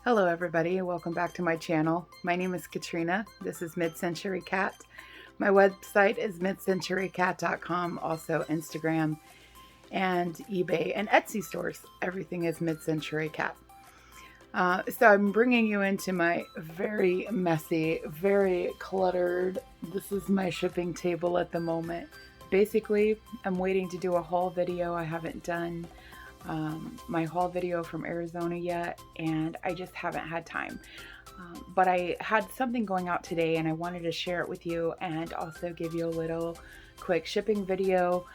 Hello everybody, welcome back to my channel. My name is Katrina. This is Mid-Century Cat. My website is midcenturycat.com, also Instagram and eBay and Etsy stores. Everything is Mid-Century Cat. So I'm bringing you into my very messy, very cluttered, this is my shipping table at the moment. Basically, I'm waiting to do a haul video. I haven't done my haul video from Arizona yet, and I just haven't had time. But I had something going out today and I wanted to share it with you and also give you a little quick shipping video.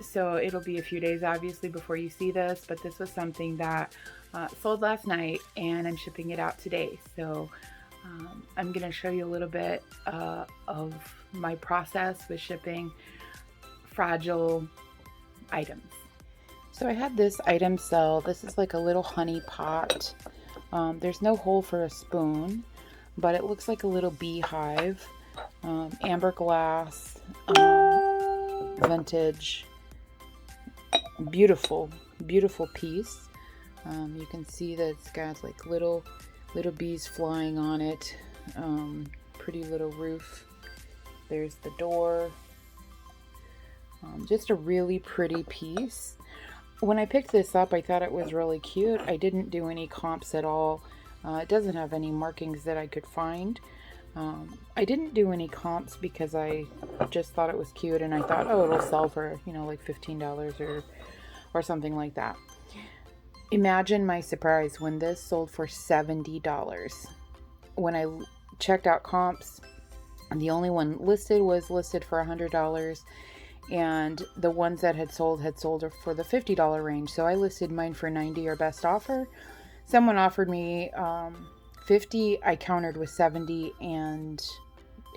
So it'll be a few days obviously before you see this, but this was something that sold last night and I'm shipping it out today. So I'm going to show you a little bit of my process with shipping fragile items. So I had this item sell. This is like a little honey pot. There's no hole for a spoon, but it looks like a little beehive. Amber glass, vintage, beautiful, beautiful piece. You can see that it's got like little bees flying on it. Pretty little roof. There's the door. Just a really pretty piece. When I picked this up, I thought it was really cute. I didn't do any comps at all. It doesn't have any markings that I could find. I didn't do any comps because I just thought it was cute and I thought, oh, it'll sell for, you know, like $15 or something like that. Imagine my surprise when this sold for $70. When I checked out comps, the only one listed was listed for $100. And the ones that had sold for the $50 range. So I listed mine for $90 or best offer. Someone offered me $50. I countered with $70 and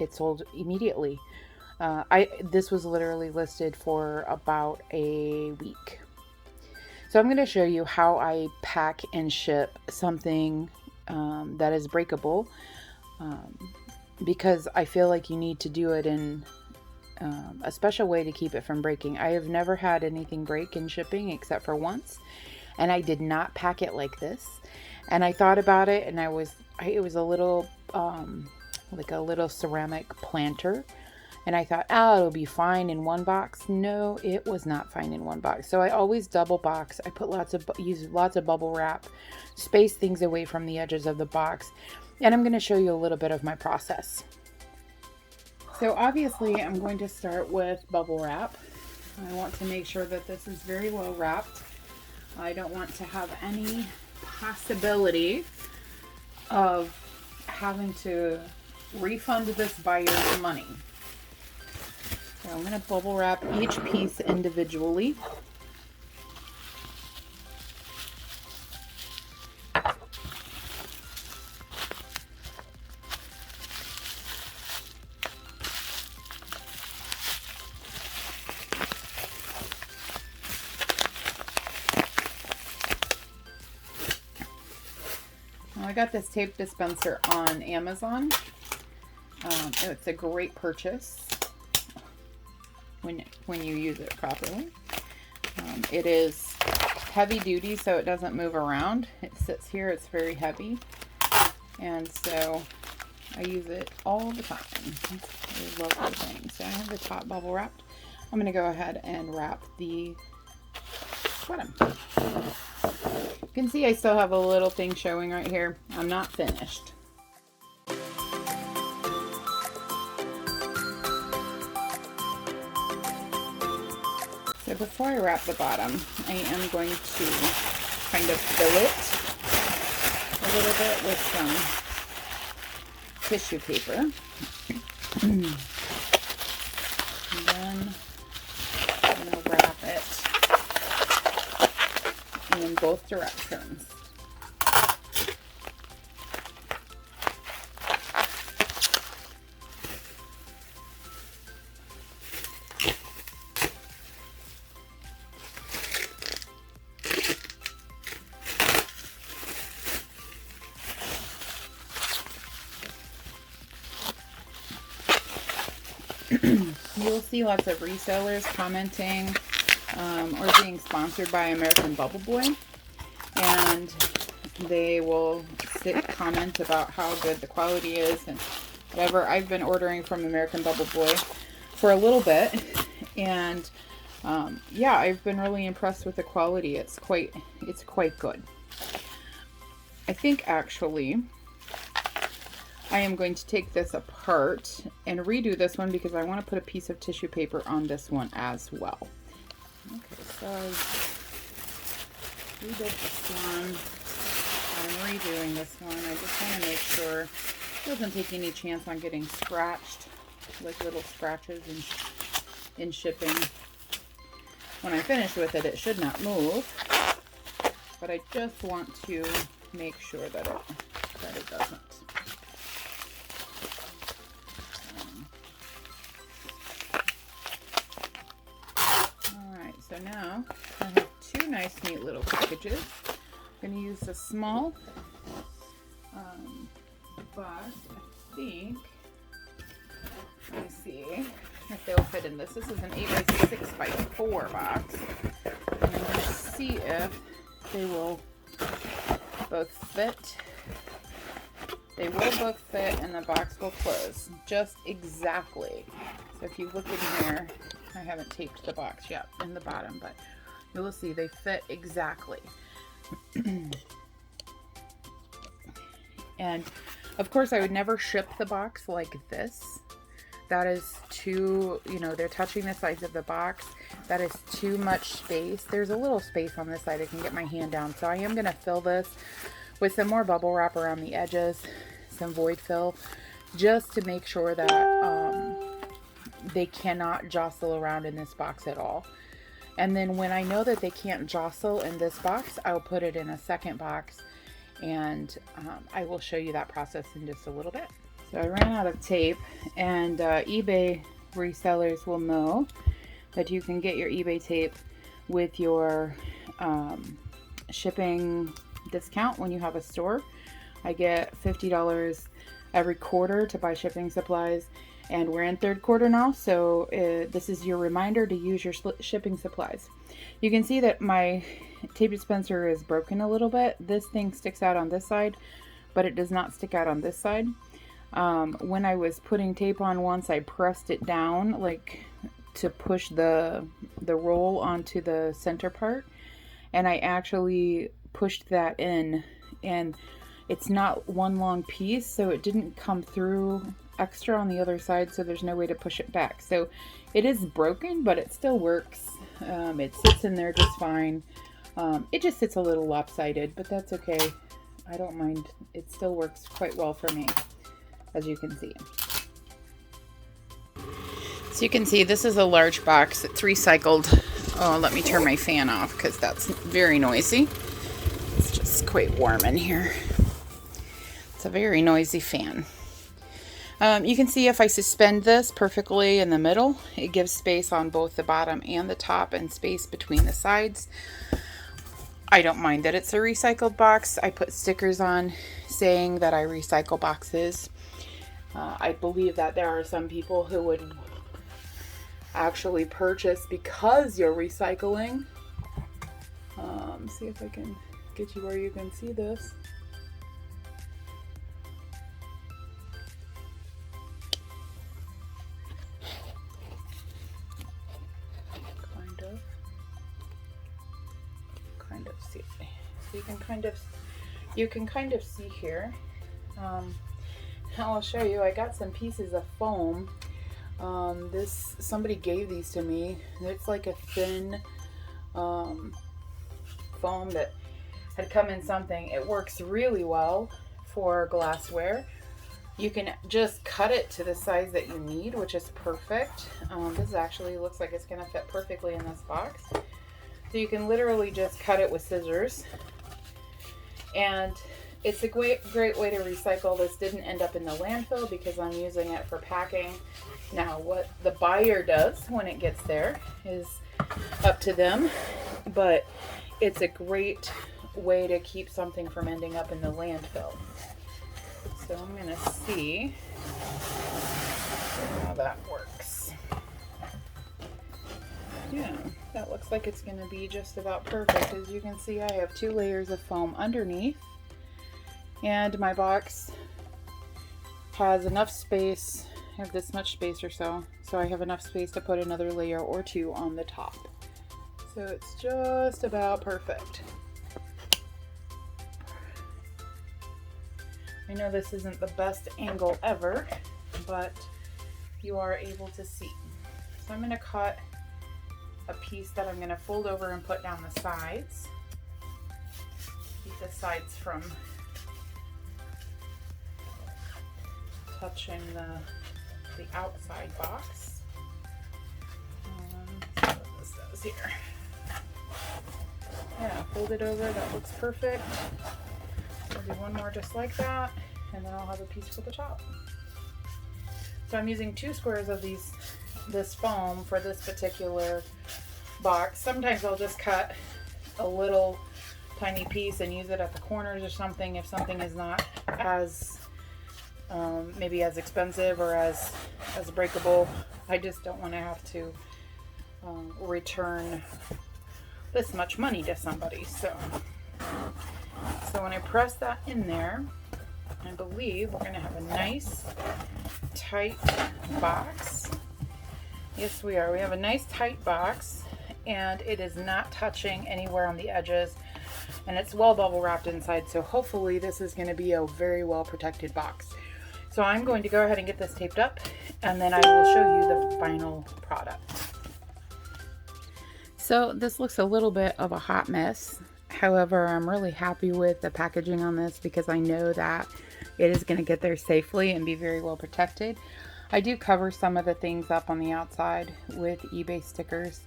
it sold immediately. This was literally listed for about a week. So I'm going to show you how I pack and ship something that is breakable, because I feel like you need to do it in a special way to keep it from breaking. I have never had anything break in shipping except for once, and I did not pack it like this. And I thought about it, and it was a little like a little ceramic planter, and I thought, oh, it'll be fine in one box. No, it was not fine in one box. So I always double box. I put use lots of bubble wrap, space things away from the edges of the box, and I'm going to show you a little bit of my process. So obviously I'm going to start with bubble wrap. I want to make sure that this is very well wrapped. I don't want to have any possibility of having to refund this buyer's money. So I'm going to bubble wrap each piece individually. I got this tape dispenser on Amazon. It's a great purchase when you use it properly. It is heavy duty, so it doesn't move around. It sits here. It's very heavy, and so I use it all the time. It's a lovely thing. So I have the top bubble wrapped. I'm going to go ahead and wrap the bottom. You can see I still have a little thing showing right here. I'm not finished. So before I wrap the bottom, I am going to kind of fill it a little bit with some tissue paper. And then I'm going to wrap it in both directions. You'll see lots of resellers commenting or being sponsored by American Bubble Boy. And they will comment about how good the quality is and whatever. I've been ordering from American Bubble Boy for a little bit, and yeah, I've been really impressed with the quality. It's quite good. I think actually I am going to take this apart and redo this one because I want to put a piece of tissue paper on this one as well. Okay, so we did this one. I'm redoing this one. I just want to make sure it doesn't take any chance on getting scratched, like little scratches in shipping. When I finish with it, it should not move, but I just want to make sure that it doesn't. Alright, so now I have two nice neat little packages. I'm going to use a small box. I think, let me see if they'll fit in this. This is an 8x6 by 4 box. And I'm going to see if they will both fit. They will both fit and the box will close just exactly. So if you look in here, I haven't taped the box yet in the bottom, but you will see they fit exactly. And of course I would never ship the box like this. That is too, you know, they're touching the sides of the box. That is too much space. There's a little space on this side I can get my hand down. So I am going to fill this with some more bubble wrap around the edges, some void fill, just to make sure that they cannot jostle around in this box at all. And then when I know that they can't jostle in this box, I'll put it in a second box, and I will show you that process in just a little bit. So I ran out of tape, and eBay resellers will know that you can get your eBay tape with your shipping discount when you have a store. I get $50 every quarter to buy shipping supplies, and we're in third quarter now, so this is your reminder to use your shipping supplies. You can see that my tape dispenser is broken a little bit. This thing sticks out on this side, but it does not stick out on this side. When I was putting tape on once, I pressed it down like to push the roll onto the center part, and I actually pushed that in, and it's not one long piece, so it didn't come through extra on the other side, so there's no way to push it back. So it is broken, but it still works. It sits in there just fine. It just sits a little lopsided, but that's okay. I don't mind. It still works quite well for me, as you can see. So you can see this is a large box. It's recycled. Oh, let me turn my fan off because that's very noisy. It's just quite warm in here. It's a very noisy fan. You can see if I suspend this perfectly in the middle, it gives space on both the bottom and the top and space between the sides. I don't mind that it's a recycled box. I put stickers on saying that I recycle boxes. I believe that there are some people who would actually purchase because you're recycling. See if I can get you where you can see this. Kind of see. So you can kind of see here. I'll show you. I got some pieces of foam. Somebody gave these to me. It's like a thin foam that had come in something. It works really well for glassware. You can just cut it to the size that you need, which is perfect. This actually looks like it's going to fit perfectly in this box. So you can literally just cut it with scissors. And it's a great way to recycle. This didn't end up in the landfill because I'm using it for packing. Now, what the buyer does when it gets there is up to them, but it's a great way to keep something from ending up in the landfill. So I'm going to see how that works. Yeah, that looks like it's going to be just about perfect. As you can see, I have 2 layers of foam underneath, And my box has enough space. I have this much space or so. So I have enough space to put another layer or two on the top. So it's just about perfect. I know this isn't the best angle ever, but you are able to see. So I'm going to cut a piece that I'm going to fold over and put down the sides. Keep the sides from touching the outside box. See what this does here. Yeah, fold it over, that looks perfect. I'll do one more just like that, and then I'll have a piece for the top. So I'm using 2 squares of this foam for this particular box. Sometimes I'll just cut a little tiny piece and use it at the corners or something if something is not as maybe as expensive or as breakable. I just don't want to have to return this much money to somebody. So when I press that in there, I believe we're going to have a nice tight box. Yes, we are. We have a nice tight box, and it is not touching anywhere on the edges, and it's well bubble wrapped inside, so hopefully this is going to be a very well protected box. So I'm going to go ahead and get this taped up, and then I will show you the final product. So this looks a little bit of a hot mess. However, I'm really happy with the packaging on this because I know that it is going to get there safely and be very well protected. I do cover some of the things up on the outside with eBay stickers,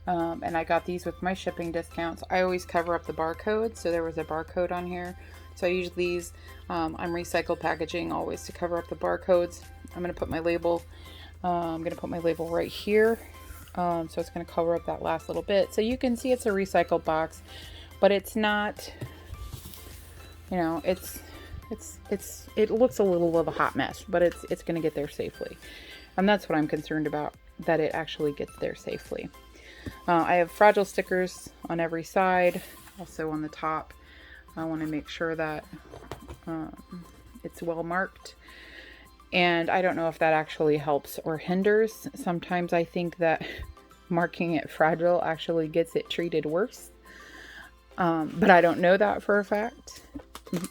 and I got these with my shipping discounts. I always cover up the barcode, so there was a barcode on here. So I use these. I'm recycled packaging always to cover up the barcodes. I'm going to put my label. I'm going to put my label right here. So it's going to cover up that last little bit. So you can see it's a recycled box, but it's not, you know, it looks a little of a hot mess, but it's going to get there safely. And that's what I'm concerned about, that it actually gets there safely. I have fragile stickers on every side, also on the top. I want to make sure that it's well marked. And I don't know if that actually helps or hinders. Sometimes I think that marking it fragile actually gets it treated worse. But I don't know that for a fact.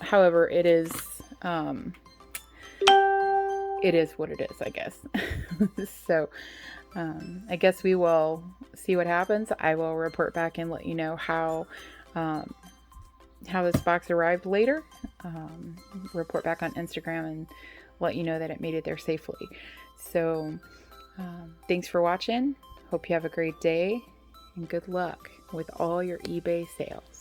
However, it is what it is, I guess. So I guess we will see what happens. I will report back and let you know how this box arrived later. Report back on Instagram and let you know that it made it there safely. So thanks for watching. Hope you have a great day, and good luck with all your eBay sales.